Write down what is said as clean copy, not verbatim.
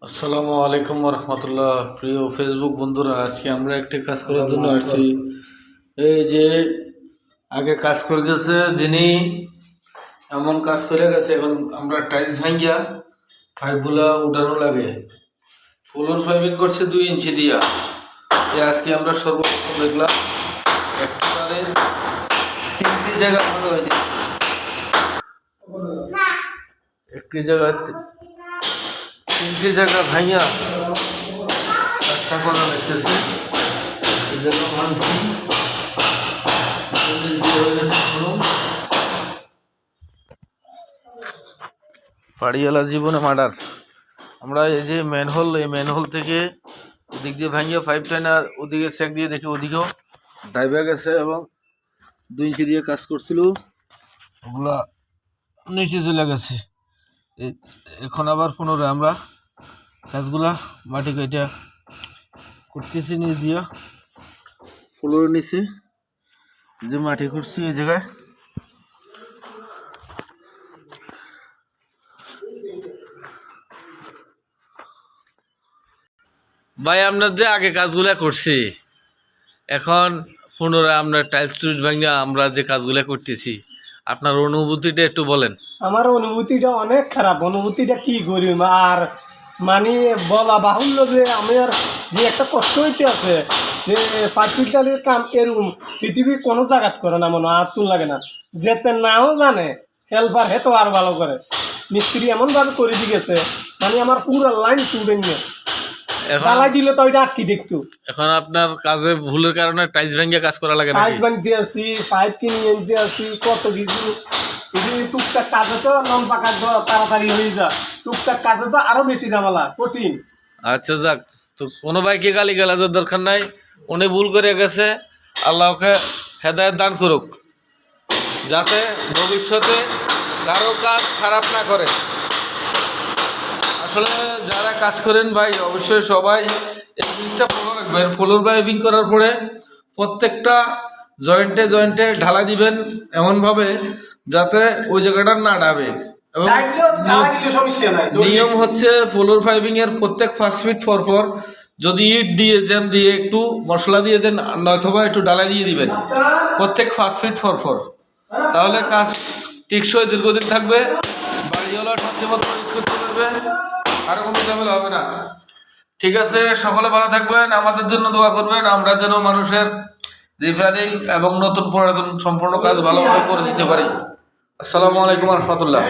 আসসালামু আলাইকুম রহমতুল্লাহ। প্রিয় ফেসবুক বন্ধুরা, আজকে আমরা একটি কাজ করার জন্য আসছি। এই যে আগে কাজ করে গেছে যিনি, এমন কাজ করে গেছে, এখন আমরা টাইলস ভাঙ্গিয়া পাইপগুলা উঠানো লাগে। ফ্লোর পাইপিং করছে 2 ইঞ্চি দিয়া। আজকে আমরা সর্বপ্রথম দেখলাম একেবারে 3টি জায়গা ভালো হয়েছে, একটি জায়গা 3টি জায়গা ভাঙিয়া একটা করা দেখতেছে। এই জন্য ভাঙছি, হয়ে গেছে বাড়িওয়ালা জীবনে মার্ডার। আমরা এই যে ম্যানহোল, এই ম্যানহোল থেকে ওদিক দিয়ে ভাঙিয়ে পাইপ টাইনা ওদিকে চেক দিয়ে দেখি ওদিকেও ডাইভে গেছে এবং 2 ইঞ্চি দিয়ে কাজ করছিল, ওগুলা নিচে চলে গেছে। এখন আবার পুনরায় আমরা কাজগুলা মাটি কেটে করতেছি নিচ দিয়া। ফ্লোর নিচে যে মাটি করছি এই জায়গায় ভাই, আপনার যে আগে কাজগুলা করছি, এখন পুনরায় আমরা টাইলস টুইলস ভাঙিয়া আমরা যে কাজগুলা করতেছি, আপনার অনুভূতিটা একটু বলেন। আমার অনুভূতিটা অনেক খারাপ। অনুভূতিটা কি করি আর মানে বলা বাহুল্য যে আমার যে একটা কষ্ট হইতে আছে, যে পাঁচমিটারের কাম এরকম পৃথিবীর কোনো জায়গাত করে না, মনে আর তুল লাগে না। যেতে নাও জানে হেল্পার হে তো আর ভালো করে, মিস্ত্রি এমনভাবে করে দিয়েছে মানে আমার পুরো লাইন তুলে নিয়ে ঢালাই দিলে তো ওইটা আটকি দেখতো। এখন আপনার কাজে ভুলের কারণে টাইলস ভাঙিয়ে কাজ করা লাগে, টাইলস ভাঙতে আসি, পাইপ কিনে আনতে আসি, কত কিছু। টুকটাক কাজে তো নন পাকা তাড়াতাড়ি হয়ে যায়, টুকটাক কাজে তো আরো বেশি ঝামেলা কঠিন। আচ্ছা যাক, তো কোনো ভাইকে গালি গালাজের দরকার নাই, উনি ভুল করে গেছে। আল্লাহকে হেদায়েত দান করুক, যাতে ভবিষ্যতে কারো কাজ খারাপ না করে। আসলে যারা কাজ করেন ভাই, অবশ্যই সবাই এই জিনিসটা ফলো রাখবেন। ফ্লোর পাইপিং করার পরে প্রত্যেকটা জয়েন্টে জয়েন্টে ঢালাই দিবেন এমনভাবে যাতে ওই জায়গাটা না ডাবে। এবং নিয়ম হচ্ছে ফ্লোর পাইপিং এর প্রত্যেক 5 ফিট পর যদি ইট দিয়ে জ্যাম দিয়ে একটু মশলা দিয়ে দেন, অথবা একটু ডালাই দিয়ে দিবেন প্রত্যেক 5 ফিট পর, তাহলে কাজ টেকসই দীর্ঘদিন থাকবে, বাড়িওয়ালা শান্তি মতো ইউজ করতে পারবে, আর কোনো ঝামেলা হবে না। ঠিক আছে, সকলে ভালো থাকবেন, আমাদের জন্য দোয়া করবেন, আমরা যেন মানুষের রিপেয়ারিং এবং নতুন পুরাতন সম্পূর্ণ কাজ ভালোভাবে করে দিতে পারি। আসসালামু আলাইকুম রহমতুল্লাহ।